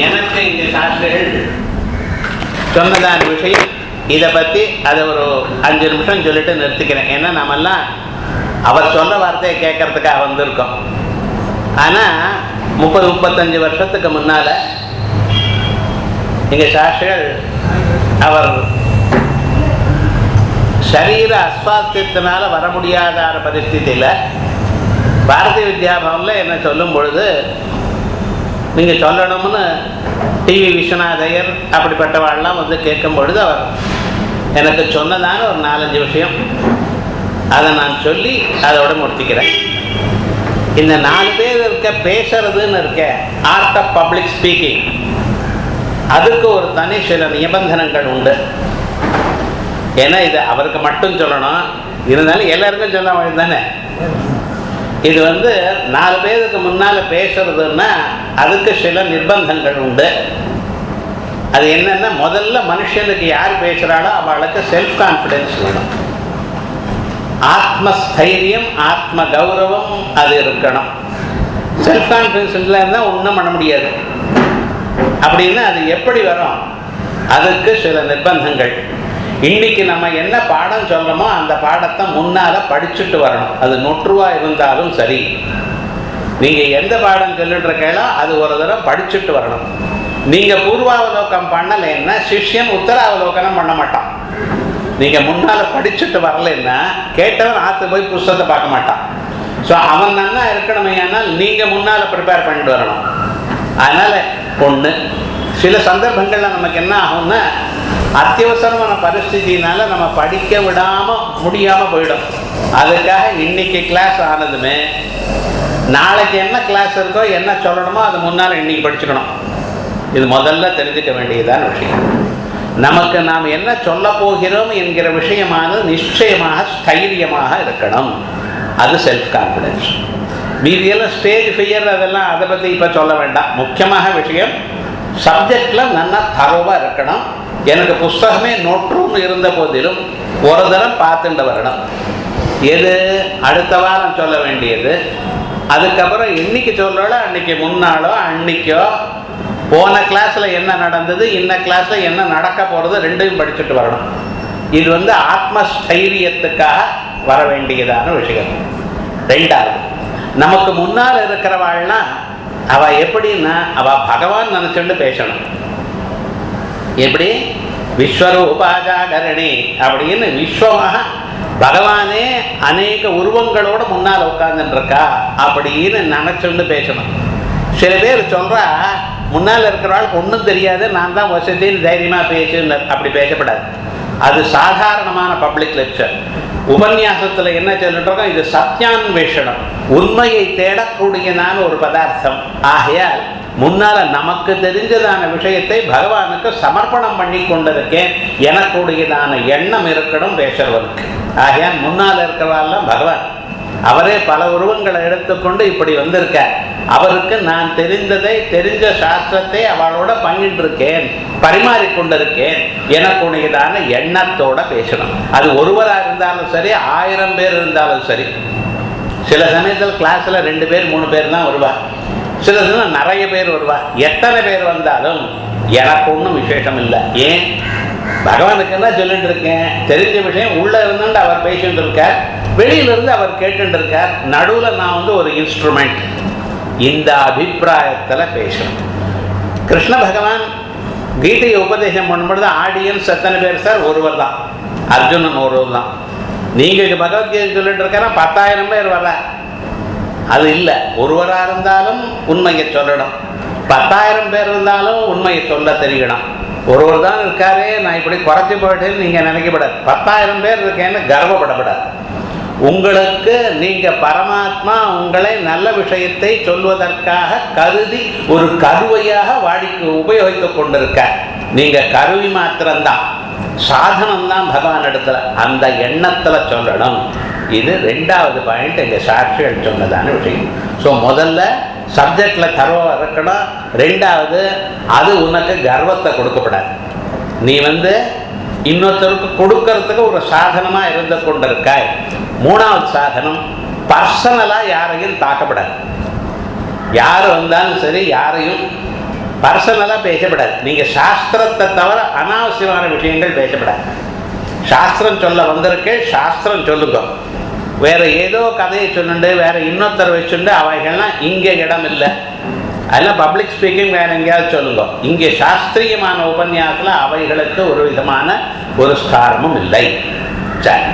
எனக்கு இங்கே சாஸ்திரிகள் சொன்னதான விஷயம் இதை பற்றி அதை ஒரு 5 நிமிஷம் சொல்லிட்டு நிறுத்திக்கிறேன். ஏன்னா நம்மெல்லாம் அவர் சொன்ன வார்த்தையை கேட்கறதுக்காக வந்திருக்கோம். ஆனால் 30-35 வருஷத்துக்கு முன்னால் இங்கே சாஸ்திரிகள் அவர் சரீர அஸ்வாஸ்தியத்தினால வர முடியாத பரிஸ்திதியில் பாரதிய வித்யா பவனில் என்ன சொல்லும் பொழுது நீங்கள் சொல்லணும்னு டிவி விஸ்வநாதையர் அப்படிப்பட்டவாள்லாம் வந்து கேட்கும் பொழுது அவர் எனக்கு சொன்னதான ஒரு 4-5 விஷயம் அதை நான் சொல்லி அதோட முடித்திக்கிறேன். இந்த 4 பேர் இருக்க பேசுறதுன்னு இருக்க ஆர்ட் ஆஃப் பப்ளிக் ஸ்பீக்கிங், அதுக்கு ஒரு தனி சில நிபந்தனைகள் உண்டு. ஏன்னா இது அவருக்கு மட்டும் சொல்லணும், இருந்தாலும் எல்லாருக்கும் சொல்ல வேண்டியது தானே. இது வந்து 4 பேருக்கு முன்னால் பேசுறதுன்னா அதுக்கு சில நிர்பந்தங்கள் உண்டு. அது என்னன்னா, முதல்ல மனுஷனுக்கு யார் பேசுகிறாளோ அவளுக்கு செல்ஃப் கான்ஃபிடென்ஸ் வேணும், ஆத்மஸ்தைரியம், ஆத்ம கௌரவம் அது இருக்கணும். செல்ஃப் கான்ஃபிடென்ஸ் இல்லைன்னா ஒன்றும் பண்ண முடியாது. அப்படின்னா அது எப்படி வரும்? அதுக்கு சில நிர்பந்தங்கள். இன்னைக்கு நம்ம என்ன பாடம் சொல்கிறோமோ அந்த பாடத்தை முன்னால் படிச்சுட்டு வரணும். அது நொற்றுவாக இருந்தாலும் சரி, நீங்கள் எந்த பாடம் சொல்லிட்டு இருக்கீங்களோ அது ஒரு தடவை படிச்சுட்டு வரணும். நீங்கள் பூர்வாவலோகம் பண்ணலைன்னா சிஷ்யன் உத்தராவலோகனம் பண்ண மாட்டான். நீங்கள் முன்னால் படிச்சுட்டு வரலைன்னா கேட்டவன் ஆற்று போய் புஸ்தகத்தை பார்க்க மாட்டான். ஸோ அவன் நல்லா இருக்கணுமே, ஆனால் நீங்கள் முன்னால் ப்ரிப்பேர் பண்ணிட்டு வரணும். அதனால் ஒன்று, சில சந்தர்ப்பங்களில் நமக்கு என்ன ஆகும்னா, அத்தியவசரமான பரிஸ்திதினால நம்ம படிக்க முடியாமல் போயிடும். அதுக்காக இன்னைக்கு கிளாஸ் ஆனதுமே நாளைக்கு என்ன கிளாஸ் இருக்கோ என்ன சொல்லணுமோ அது முன்னால் இன்னைக்கு படிச்சுக்கணும். இது முதல்ல தெரிஞ்சுக்க வேண்டியதான விஷயம். நமக்கு நாம் என்ன சொல்ல போகிறோம் என்கிற விஷயமானது நிச்சயமாக ஸ்தைரியமாக இருக்கணும். அது செல்ஃப் கான்ஃபிடென்ஸ். மீதியெல்லாம் ஸ்டேஜ் ஃபியர் அதெல்லாம் அதை பற்றி இப்போ சொல்ல வேண்டாம். முக்கியமாக விஷயம் சப்ஜெக்டில் நல்லா தரோவாக இருக்கணும். எனக்கு புஸ்தகமே நொற்றும் இருந்த போதிலும் ஒரு தரம் பார்த்துட்டு வரணும். எது அடுத்த வாரம் சொல்ல வேண்டியது, அதுக்கப்புறம் இன்னைக்கு சொல்கிறோளோ அன்னைக்கு முன்னாலோ அன்னைக்கோ போன கிளாஸில் என்ன நடந்தது, இந்த கிளாஸில் என்ன நடக்க போகிறது, ரெண்டையும் படிச்சுட்டு வரணும். இது வந்து ஆத்மஸ்தைரியத்துக்காக வர வேண்டியதான விஷயம். ரெண்டாவது, நமக்கு முன்னால் இருக்கிறவாள்னா அவள் எப்படின்னா அவள் பகவான் நினச்சிட்டு பேசணும். எப்படி? விஸ்வரூபாஜாகரணி அப்படின்னு விஸ்வமாக பகவானே அநேக உருவங்களோட முன்னால் உட்கார்ந்துருக்கா அப்படின்னு நினச்சுண்டு பேசணும். சில பேர் சொல்கிறா முன்னால் இருக்கிறவாளுக்கு ஒன்றும் தெரியாது, நான் தான் வசதின்னு தைரியமாக பேசுன்னு. அப்படி பேசப்படாது. அது சாதாரணமான பப்ளிக் லெக்சர். உபன்யாசத்தில் என்ன சொல்லிட்டு இது சத்தியான்வேஷனம், உண்மையை தேடக்கூடியதான ஒரு பதார்த்தம். ஆகையால் முன்னால் நமக்கு தெரிஞ்சதான விஷயத்தை பகவானுக்கு சமர்ப்பணம் பண்ணி கொண்டிருக்கேன் எனக்குடையதான எண்ணம் இருக்கணும் பேசுறவருக்கு. ஆகையால் முன்னால் இருக்கிறவாள்லாம் பகவான் அவரே பல உருவங்களை எடுத்துக்கொண்டு இப்படி வந்திருக்கார். அவருக்கு நான் தெரிஞ்ச சாஸ்திரத்தை அவளோட பங்கிட்டு இருக்கேன், பரிமாறிக்கொண்டிருக்கேன் எனக்குடையதான எண்ணத்தோட பேசணும். அது ஒருவராக இருந்தாலும் சரி, 1000 பேர் இருந்தாலும் சரி. சில சமயத்தில் கிளாஸில் 2 பேர் 3 பேர் தான் வருவார், சில சமயம் நிறைய பேர் வருவார். எத்தனை பேர் வந்தாலும் எனக்கு ஒன்றும் விசேஷம் இல்லை. ஏன்? பகவானுக்கு என்ன சொல்லிட்டு இருக்கேன், தெரிஞ்ச விஷயம் உள்ளே இருந்துட்டு அவர் பேசிட்டு இருக்கார், வெளியிலிருந்து அவர் கேட்டுட்டு இருக்கார், நடுவில் நான் வந்து ஒரு இன்ஸ்ட்ருமெண்ட். இந்த அபிப்பிராயத்தில் பேசணும். கிருஷ்ண பகவான் கீதையை உபதேசம் பண்ணும்பொழுது ஆடியன்ஸ் எத்தனை பேர் சார்? ஒருவர் தான், அர்ஜுனன் ஒருவர் தான். நீங்கள் பகவத்கீதை சொல்லிட்டு இருக்காரா 10,000 பேர் வர, அது இல்லை. ஒருவராக இருந்தாலும் உண்மையை சொல்லணும், 10,000 பேர் இருந்தாலும் உண்மையை சொல்ல தெரியணும். ஒருவர் தான் இருக்காரே நான் இப்படி குறைச்சி போயிட்டேன்னு நீங்கள் நினைக்கப்படாது. 10,000 பேர் இருக்கேன்னு கர்வப்படப்படாது. உங்களுக்கு நீங்கள் பரமாத்மா உங்களை நல்ல விஷயத்தை சொல்வதற்காக கருதி ஒரு கருவையாக உபயோகித்து கொண்டிருக்கார். நீங்கள் கருவி மாத்திரம்தான், சாதனம்தான் பகவான் இடத்துல. அந்த எண்ணத்தில் சொல்லணும். இது 2வது பாயிண்ட் எங்கள் சாட்சிகள் சொன்னதான விஷயம். ஸோ முதல்ல சப்ஜெக்டில் கர்வம் இருக்கணும். 2வது, அது உனக்கு கர்வத்தை கொடுக்கப்படாது. நீ வந்து இன்னொருத்தருக்கு கொடுக்கறதுக்கு ஒரு சாதனமாக இருந்து கொண்டிருக்காய். 3வது சாதனம், பர்சனலாக யாரையும் தாக்கப்படாது. யார் வந்தாலும் சரி, யாரையும் பர்சனலாக பேசப்படாது. நீங்கள் சாஸ்திரத்தை தவிர அனாவசியமான விஷயங்கள் பேசப்படாது. சாஸ்திரம் சொல்ல வந்திருக்கு, சாஸ்திரம் சொல்லுங்க. வேற ஏதோ கதையை சொல்லுண்டு வேற இன்னொருத்தர் வச்சுண்டு அவைகள்லாம் இங்கே இடம் இல்லை. அதெல்லாம் பப்ளிக் ஸ்பீக்கிங் வேற எங்கேயாவது சொல்லுங்க. இங்கே சாஸ்திரியமான உபன்யாசத்தில் அவைகளுக்கு ஒரு விதமான ஒரு ஸ்தானமும் இல்லை. சரி,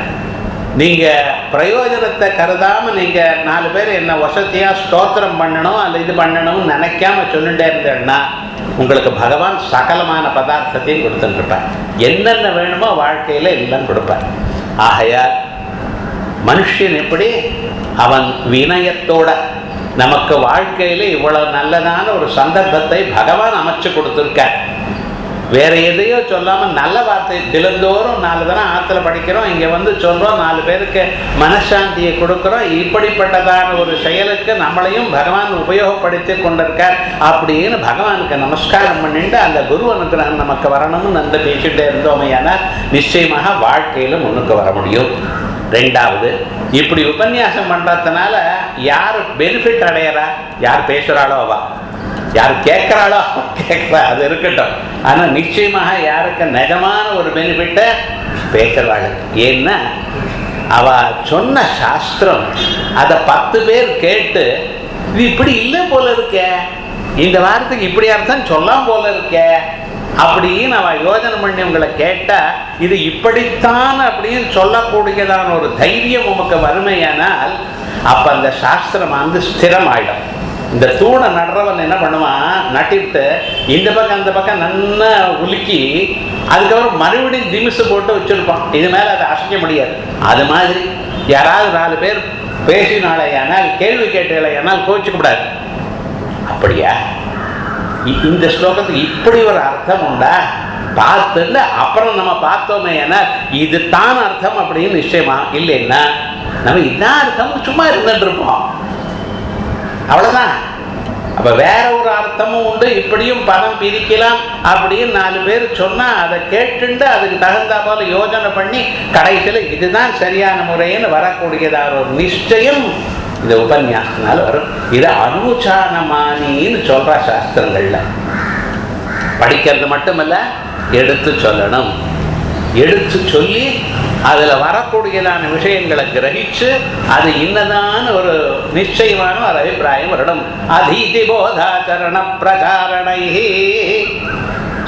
நீங்கள் பிரயோஜனத்தை கருதாமல் நீங்கள் 4 பேர் என்ன வசதியாக ஸ்தோத்திரம் பண்ணணும் அல்ல இது பண்ணணும்னு நினைக்காம சொல்லிட்டே இருந்தேன்னா உங்களுக்கு பகவான் சகலமான பதார்த்தத்தையும் கொடுத்துருப்பார். என்னென்ன வேணுமோ வாழ்க்கையில் எல்லாம் கொடுப்பார். ஆகையால் மனுஷன் எப்படி அவன் வினயத்தோட நமக்கு வாழ்க்கையில் இவ்வளவு நல்லதான ஒரு சந்தர்ப்பத்தை பகவான் அமைச்சு கொடுத்துருக்கார். வேற எதையோ சொல்லாமல் நல்ல வார்த்தை தினந்தோறும் 4 தினம் ஆற்றுல படிக்கிறோம், இங்கே வந்து சொல்கிறோம், 4 பேருக்கு மனசாந்தியை கொடுக்குறோம். இப்படிப்பட்டதான ஒரு செயலுக்கு நம்மளையும் பகவான் உபயோகப்படுத்தி கொண்டிருக்கார் அப்படின்னு பகவானுக்கு நமஸ்காரம் பண்ணிட்டு அந்த குரு அனுகிரகம் நமக்கு வரணும்னு நன்கு பேசிகிட்டே இருந்தோமே. ஆனால் நிச்சயமாக வாழ்க்கையில் முன்னுக்கு வர முடியும். 2வது, இப்படி உபன்யாசம் பண்ணுறதுனால யார் பெனிஃபிட் அடையிறா? யார் பேசுகிறாளோ அவா, யார் கேட்குறாளோ கேட்குறா, அது இருக்கட்டும். ஆனால் நிச்சயமாக யாருக்கு நிஜமான ஒரு பெனிஃபிட்டை பேசுகிறாள். ஏன்னா அவ சொன்ன சாஸ்திரம் அதை 10 பேர் கேட்டு இது இப்படி இல்லை போல இருக்க, இந்த வாரத்துக்கு இப்படி அர்த்தம் சொல்லாம் போல இருக்க அப்படின்னு அவள் யோஜனை பண்ணி உங்களை கேட்டால் இது இப்படித்தான் அப்படின்னு சொல்லக்கூடியதான ஒரு தைரியம் உமக்கு வறுமையானால் அப்போ அந்த சாஸ்திரம் வந்து ஸ்திரமாயிடும். இந்த தூணை நடுறவன் என்ன பண்ணுவான், நட்டிட்டு இந்த பக்கம் அந்த பக்கம் நல்லா உலுக்கி அதுக்கப்புறம் மறுபடியும் திமிசு போட்டு வச்சுருப்பான். இது மேலே அதை அசைக்க முடியாது. அது மாதிரி யாராவது 4 பேர் பேசினாலேயானால் கேள்வி கேட்டாலேயானால் கோச்சிக்கப்படாது. அப்படியா இந்த ஸ்லோகத்துக்கு இப்படி ஒரு அர்த்தம் உண்டா பார்த்துட்டு அப்புறம் நம்ம பார்த்தோமே ஏன்னா இது தான் அர்த்தம் அப்படின்னு நிச்சயமா இல்லைன்னா நம்ம இதான் அர்த்தம் சும்மா இருந்துட்டு இருப்போம், அவ்வளோதான். அப்போ வேற ஒரு அர்த்தமும் உண்டு, இப்படியும் பதம் பிரிக்கலாம் அப்படின்னு 4 பேர் சொன்னால் அதை கேட்டுண்டு அதுக்கு தகுந்தா போல யோஜனை பண்ணி கடைசியில் இதுதான் சரியான முறைன்னு வரக்கூடியதாக ஒரு நிச்சயம் இந்த உபன்யாசத்தினால வரும். இதை அனுச்சானமானின்னு சொல்கிற சாஸ்திரங்கள்ல படிக்கிறது மட்டுமல்ல எடுத்து சொல்லணும். எடுத்து சொல்லி அதில் வரக்கூடியதான விஷயங்களை கிரகிச்சு அது இன்னதான ஒரு நிச்சயமான ஒரு அபிப்பிராயம் வரணும். அதீதி போதாச்சரண பிரகாரணை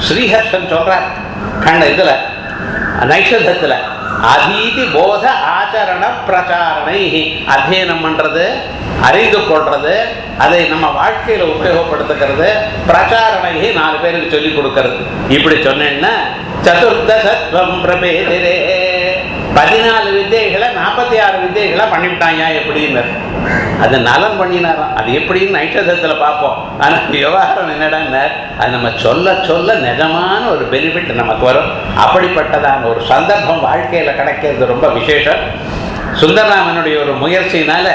ஸ்ரீஹர்ஷன் சொல்றார் கண்ட இதில் நைஷதத்தில் அதீதி போத ஆச்சரண பிரச்சாரணை, அத்தியனம் பண்ணுறது, அறிந்து கொள்வது, அதை நம்ம வாழ்க்கையில் உபயோகப்படுத்துக்கிறது, பிரச்சாரணை 4 பேருக்கு சொல்லிக் கொடுக்கறது. இப்படி சொன்னேன்னா சதுர்தசத்வம் பிரபேதிரே 14 வித்தைகளை 46 வித்தைகளை பண்ணிவிட்டாங்க எப்படின்னு அது நலன் பண்ணினாராம். அது எப்படின்னு நைஷதத்தில் பார்ப்போம். ஆனால் விவகாரம் என்னடான்னு அது நம்ம சொல்ல சொல்ல நிஜமான ஒரு பெனிஃபிட் நமக்கு வரும். அப்படிப்பட்டதான ஒரு சந்தர்ப்பம் வாழ்க்கையில் கிடைக்கிறது ரொம்ப விசேஷம். சுந்தரராமனுடைய ஒரு முயற்சியினால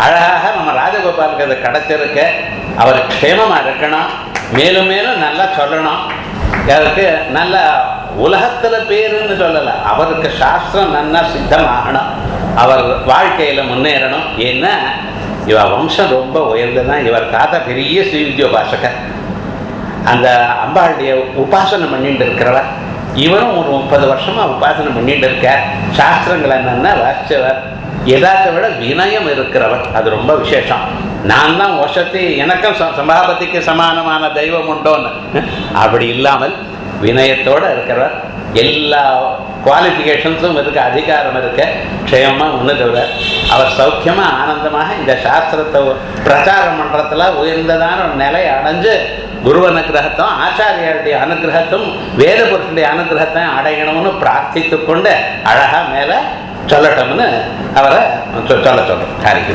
அழகாக நம்ம ராஜகோபாலுக்கு அது கிடைச்சிருக்க. அவர் க்ஷேமமாக இருக்கணும், மேலும் மேலும் நல்லா சொல்லணும், அவருக்கு நல்ல உலகத்தில் பேருன்னு சொல்லலை, அவருக்கு சாஸ்திரம் நல்லா சித்தமாகணும், அவர் வாழ்க்கையில் முன்னேறணும். ஏன்னா இவர் வம்சம் ரொம்ப உயர்ந்ததான். இவர் தாத்தா பெரிய ஸ்ரீவித்யோபாசகர், அந்த அம்பாளுடைய உபாசனை பண்ணிட்டு இருக்கிறவர். இவரும் ஒரு 30 வருஷமாக உபாசனை பண்ணிட்டு இருக்கார். சாஸ்திரங்கள் என்னென்னா வாசிச்சவர், எதாத்தை விட வினயம் இருக்கிறவர். அது ரொம்ப விசேஷம். நான் தான் வசதி எனக்கும் சபாபதிக்கு சமானமான தெய்வம் உண்டோன்னு அப்படி இல்லாமல் வினயத்தோடு இருக்கிறவர். எல்லா குவாலிஃபிகேஷன்ஸும் இருக்க, அதிகாரம் இருக்க, க்ஷேமமாக முன்னுக்கிறவர். அவர் சௌக்கியமாக ஆனந்தமாக இந்த சாஸ்திரத்தை பிரச்சாரம் பண்ணுறதுல உயர்ந்ததான ஒரு நிலை அடைஞ்சு குரு அனுகிரகத்தும் ஆச்சாரியாருடைய அனுகிரகத்தும் வேத புருஷனுடைய அனுகிரகத்தையும் அடையணும்னு பிரார்த்தித்து கொண்டு அழகாக மேலே சொல்லட்டோம்னு அவரை சொல்ல சொல்கிறோம். காரிக்கு